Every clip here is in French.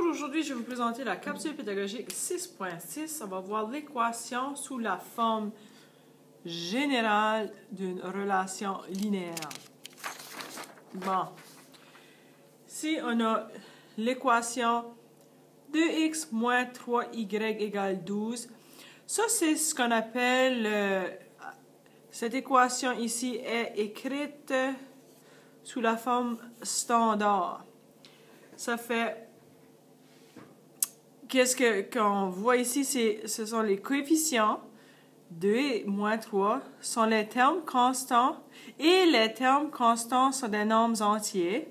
aujourd'hui, je vais vous présenter la capsule pédagogique 6.6. On va voir l'équation sous la forme générale d'une relation linéaire. Bon, ici on a l'équation 2x moins 3y égale 12. Ça, c'est ce qu'on appelle, cette équation ici est écrite sous la forme standard. Ça fait, qu'est-ce qu'on voit ici, ce sont les coefficients. 2 et moins 3 sont les termes constants et les termes constants sont des nombres entiers.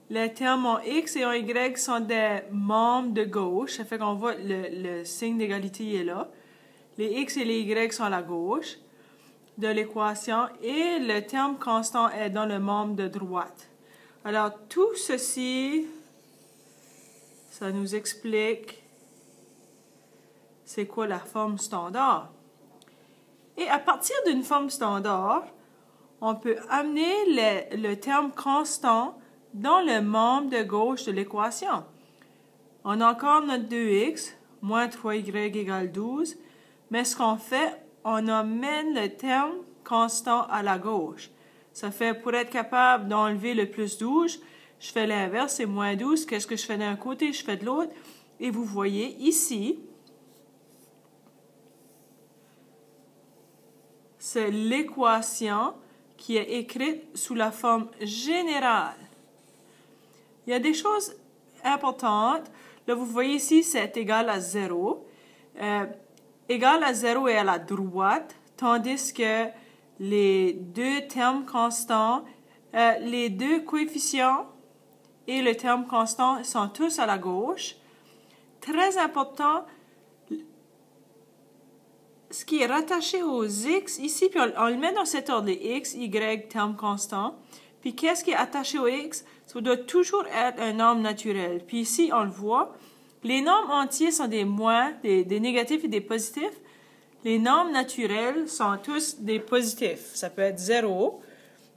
Les termes en x et en y sont des membres de gauche. Ça fait qu'on voit le signe d'égalité est là. Les x et les y sont à la gauche de l'équation et le terme constant est dans le membre de droite. Alors, tout ceci, ça nous explique c'est quoi la forme standard. Et à partir d'une forme standard, on peut amener le terme constant dans le membre de gauche de l'équation. On a encore notre 2x, moins 3y égale 12, mais ce qu'on fait, on amène le terme constant à la gauche. Ça fait, pour être capable d'enlever le plus 12, je fais l'inverse, c'est moins 12. Qu'est-ce que je fais d'un côté, je fais de l'autre. Et vous voyez ici, c'est l'équation qui est écrite sous la forme générale. Il y a des choses importantes. Là, vous voyez ici, c'est égal à 0. Égal à 0 est à la droite, tandis que les deux termes constants, les deux coefficients et le terme constant sont tous à la gauche. Très important, ce qui est rattaché aux x ici, puis on le met dans cet ordre, les x, y, terme constant. Puis qu'est-ce qui est attaché au x? Ça doit toujours être un nombre naturel. Puis ici, on le voit, les nombres entiers sont des moins, des négatifs et des positifs. Les nombres naturels sont tous des positifs. Ça peut être 0,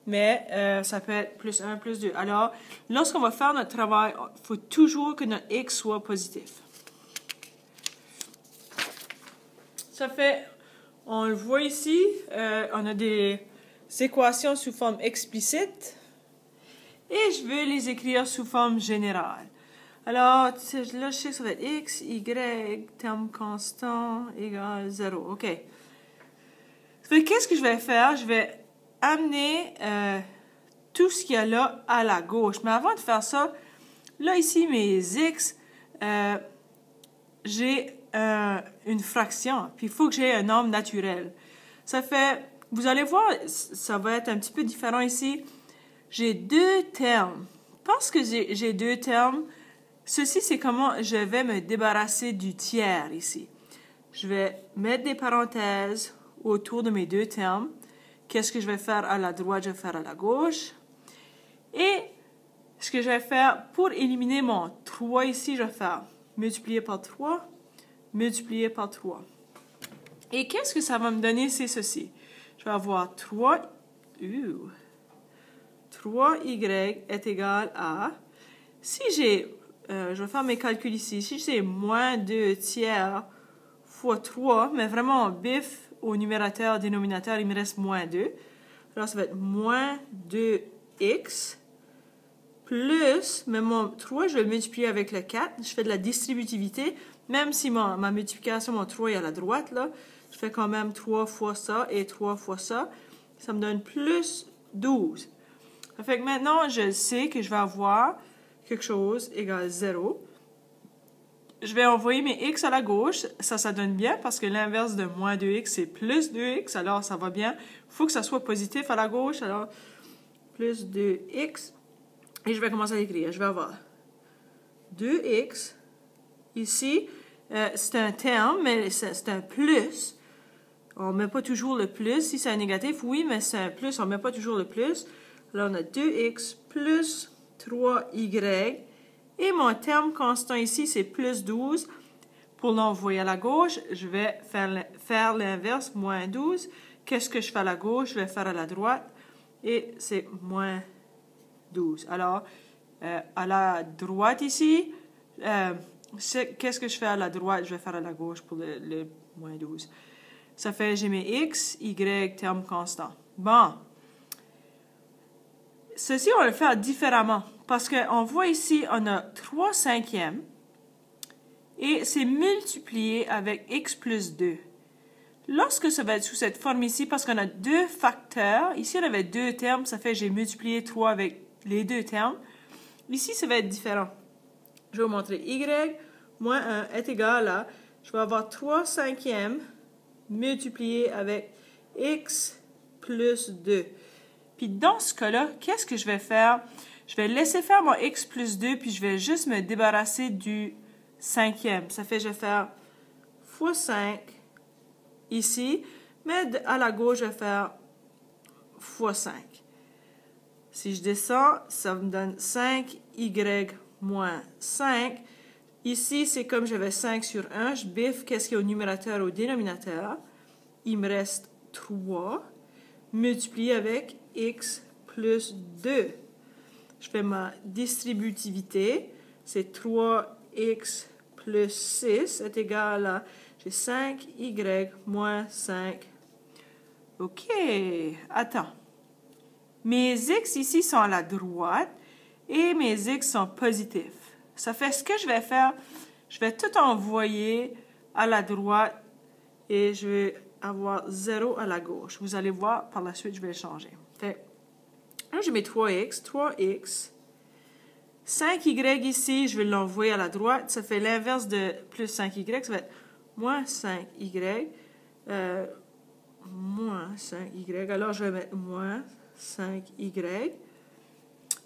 mais ça peut être plus 1, plus 2. Alors, lorsqu'on va faire notre travail, il faut toujours que notre x soit positif. Ça fait, on le voit ici, on a des équations sous forme explicite et je veux les écrire sous forme générale. Alors, là, je sais que ça va être x, y, terme constant, égale 0. OK. Qu'est-ce que je vais faire? Je vais amener tout ce qu'il y a là à la gauche. Mais avant de faire ça, là, ici, mes x, j'ai une fraction. Puis, il faut que j'ai un nombre naturel. Ça fait, vous allez voir, ça va être un petit peu différent ici. J'ai deux termes. Parce que j'ai deux termes, ceci, c'est comment je vais me débarrasser du tiers ici. Je vais mettre des parenthèses autour de mes deux termes. Qu'est-ce que je vais faire à la droite, je vais faire à la gauche. Et ce que je vais faire pour éliminer mon 3 ici, je vais faire multiplier par 3, multiplier par 3. Et qu'est-ce que ça va me donner, c'est ceci. Je vais avoir 3y est égal à, si j'ai, je vais faire mes calculs ici, si j'ai moins 2 tiers fois 3, mais vraiment en bif au numérateur, dénominateur, il me reste moins 2. Alors, ça va être moins 2x plus, mais mon 3, je vais le multiplier avec le 4. Je fais de la distributivité, même si ma multiplication, mon 3 est à la droite, là, je fais quand même 3 fois ça et 3 fois ça. Ça me donne plus 12. Ça fait que maintenant, je sais que je vais avoir quelque chose égal 0. Je vais envoyer mes x à la gauche. Ça donne bien parce que l'inverse de moins 2x, c'est plus 2x. Alors, ça va bien. Il faut que ça soit positif à la gauche. Alors, plus 2x. Et je vais commencer à écrire. Je vais avoir 2x. Ici, c'est un terme, mais c'est un plus. On ne met pas toujours le plus. Si c'est un négatif, oui, mais c'est un plus. On ne met pas toujours le plus. Alors, on a 2x plus 3y. Et mon terme constant ici, c'est plus 12. Pour l'envoyer à la gauche, je vais faire l'inverse, moins 12. Qu'est-ce que je fais à la gauche? Je vais faire à la droite. Et c'est moins 12. Alors, à la droite ici. Qu'est-ce que je fais à la droite? Je vais faire à la gauche pour le moins 12. Ça fait, j'ai mes x, y, terme constant. Bon. Ceci, on va le faire différemment. Parce qu'on voit ici, on a 3 cinquièmes. Et c'est multiplié avec x plus 2. Lorsque ça va être sous cette forme ici, parce qu'on a deux facteurs, ici on avait deux termes, ça fait que j'ai multiplié 3 avec les deux termes. Ici, ça va être différent. Je vais vous montrer. Y moins 1 est égal à, je vais avoir 3 cinquièmes multiplié avec x plus 2. Puis dans ce cas-là, qu'est-ce que je vais faire? Je vais laisser faire mon x plus 2, puis je vais juste me débarrasser du cinquième. Ça fait que je vais faire fois 5 ici, mais à la gauche, je vais faire fois 5. Si je descends, ça me donne 5y moins 5. Ici, c'est comme j'avais 5 sur 1. Je biffe qu'est-ce qu'il y a au numérateur et au dénominateur. Il me reste 3 multiplié avec x plus 2. Je fais ma distributivité. C'est 3x plus 6 est égal à, j'ai 5y moins 5. OK, attends. Mes x ici sont à la droite et mes x sont positifs. Ça fait ce que je vais faire, je vais tout envoyer à la droite et je vais avoir 0 à la gauche. Vous allez voir, par la suite, je vais le changer. Fait, là, j'ai mes 3x. 5y ici, je vais l'envoyer à la droite. Ça fait l'inverse de plus 5y. Ça va être moins 5y. Moins 5y. Alors, je vais mettre moins 5y.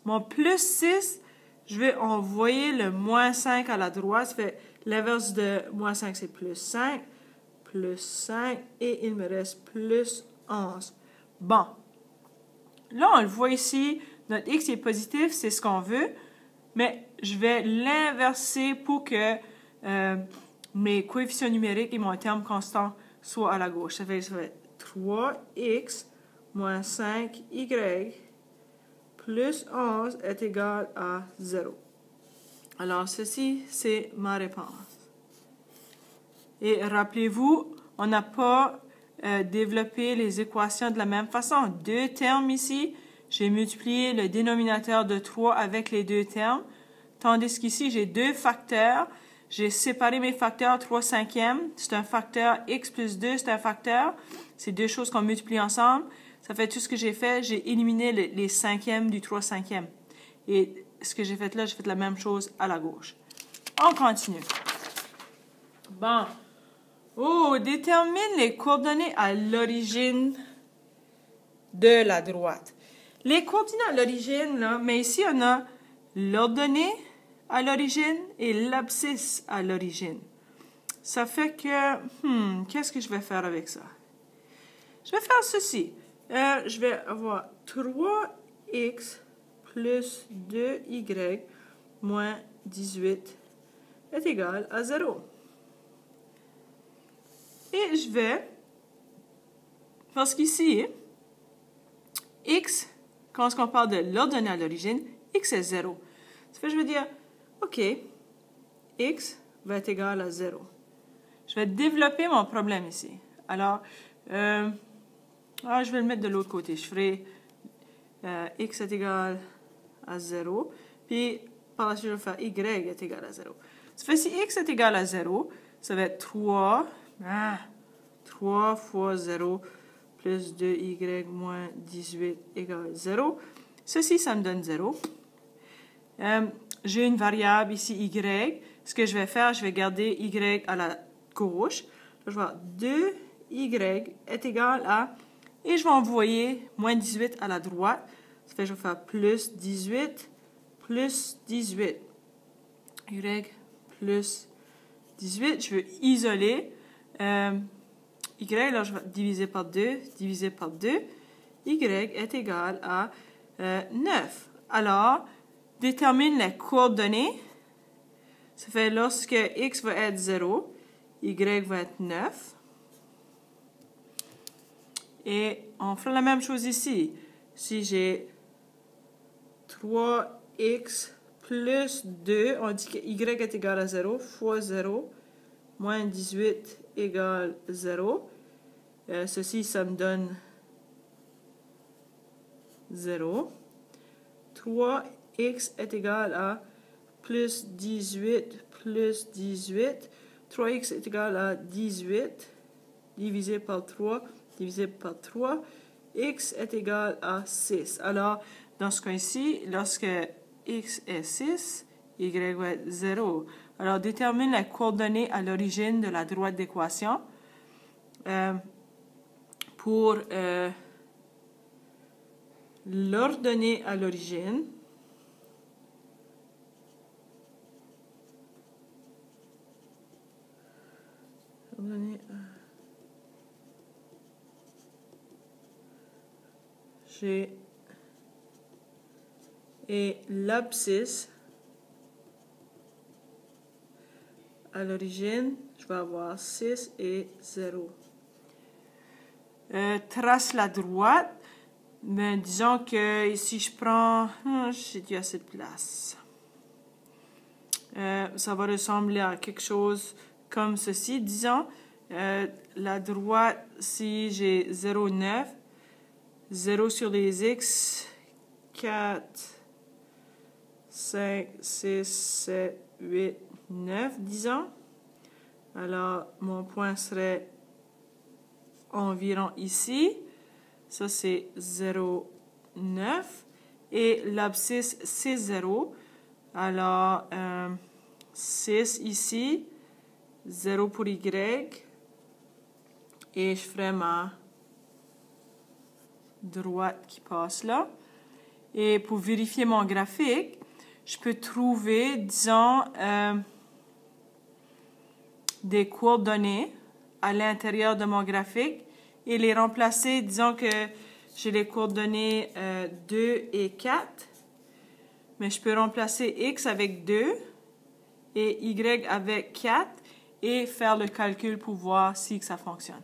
Mon plus 6, je vais envoyer le moins 5 à la droite. Ça fait l'inverse de moins 5, c'est plus 5. Plus 5. Et il me reste plus 11. Bon. Là, on le voit ici. Notre x est positif, c'est ce qu'on veut. Mais je vais l'inverser pour que mes coefficients numériques et mon terme constant soient à la gauche. Ça fait 3x moins 5y plus 11 est égal à 0. Alors, ceci, c'est ma réponse. Et rappelez-vous, on n'a pas développé les équations de la même façon. Deux termes ici, j'ai multiplié le dénominateur de 3 avec les deux termes, tandis qu'ici, j'ai deux facteurs. J'ai séparé mes facteurs 3 cinquièmes. C'est un facteur x plus 2, c'est un facteur. C'est deux choses qu'on multiplie ensemble. Ça fait tout ce que j'ai fait. J'ai éliminé les cinquièmes du 3 cinquièmes. Et ce que j'ai fait là, j'ai fait la même chose à la gauche. On continue. Bon. Oh, détermine les coordonnées à l'origine de la droite. Les coordonnées à l'origine, là, mais ici, on a l'ordonnée à l'origine et l'abscisse à l'origine. Ça fait que, qu'est-ce que je vais faire avec ça? Je vais faire ceci. Je vais avoir 3x plus 2y moins 18 est égal à 0. Et je vais, parce qu'ici, x, quand on parle de l'ordonnée à l'origine, x est 0. Ça fait que je vais dire, OK, x va être égal à 0. Je vais développer mon problème ici. Alors, je vais le mettre de l'autre côté. Je ferai x est égal à 0. Puis, par la suite, je vais faire y est égal à 0. Ça fait si x est égal à 0, ça va être 3 fois 0 plus 2y moins 18 égale 0. Ceci, ça me donne 0. J'ai une variable ici y. Ce que je vais faire, je vais garder y à la gauche. Là, je vais avoir 2y est égal à... Et je vais envoyer moins 18 à la droite. Ça fait que je vais faire plus 18 plus 18. Y plus 18. Je veux isoler. Y, là, je vais diviser par 2. Diviser par 2. Y est égal à 9. Alors, détermine les coordonnées. Ça fait lorsque x va être 0, y va être 9. Et on fera la même chose ici. Si j'ai 3x plus 2, on dit que y est égal à 0, fois 0, moins 18 égale 0. Ceci, ça me donne 0. 3x est égal à plus 18 plus 18. 3x est égal à 18 divisé par 3 divisé par 3. X est égal à 6. Alors, dans ce cas-ci, lorsque x est 6, y va être 0. Alors, détermine la coordonnée à l'origine de la droite d'équation. Pour l'ordonnée à l'origine, j'ai et l'abscisse à l'origine, je vais avoir 6 et 0. Trace la droite. Mais disons que si je prends... j'ai dit assez de place. Ça va ressembler à quelque chose comme ceci. Disons, la droite, si j'ai 0, 9, 0 sur les x, 4, 5, 6, 7, 8, 9, disons. Alors, mon point serait environ ici. Ça, c'est 0, 9. Et l'abscisse, c'est 0. Alors, 6 ici, 0 pour y. Et je ferai ma droite qui passe là. Et pour vérifier mon graphique, je peux trouver, disons, des coordonnées à l'intérieur de mon graphique et les remplacer. Disons que j'ai les coordonnées 2 et 4, mais je peux remplacer x avec 2 et y avec 4 et faire le calcul pour voir si ça fonctionne.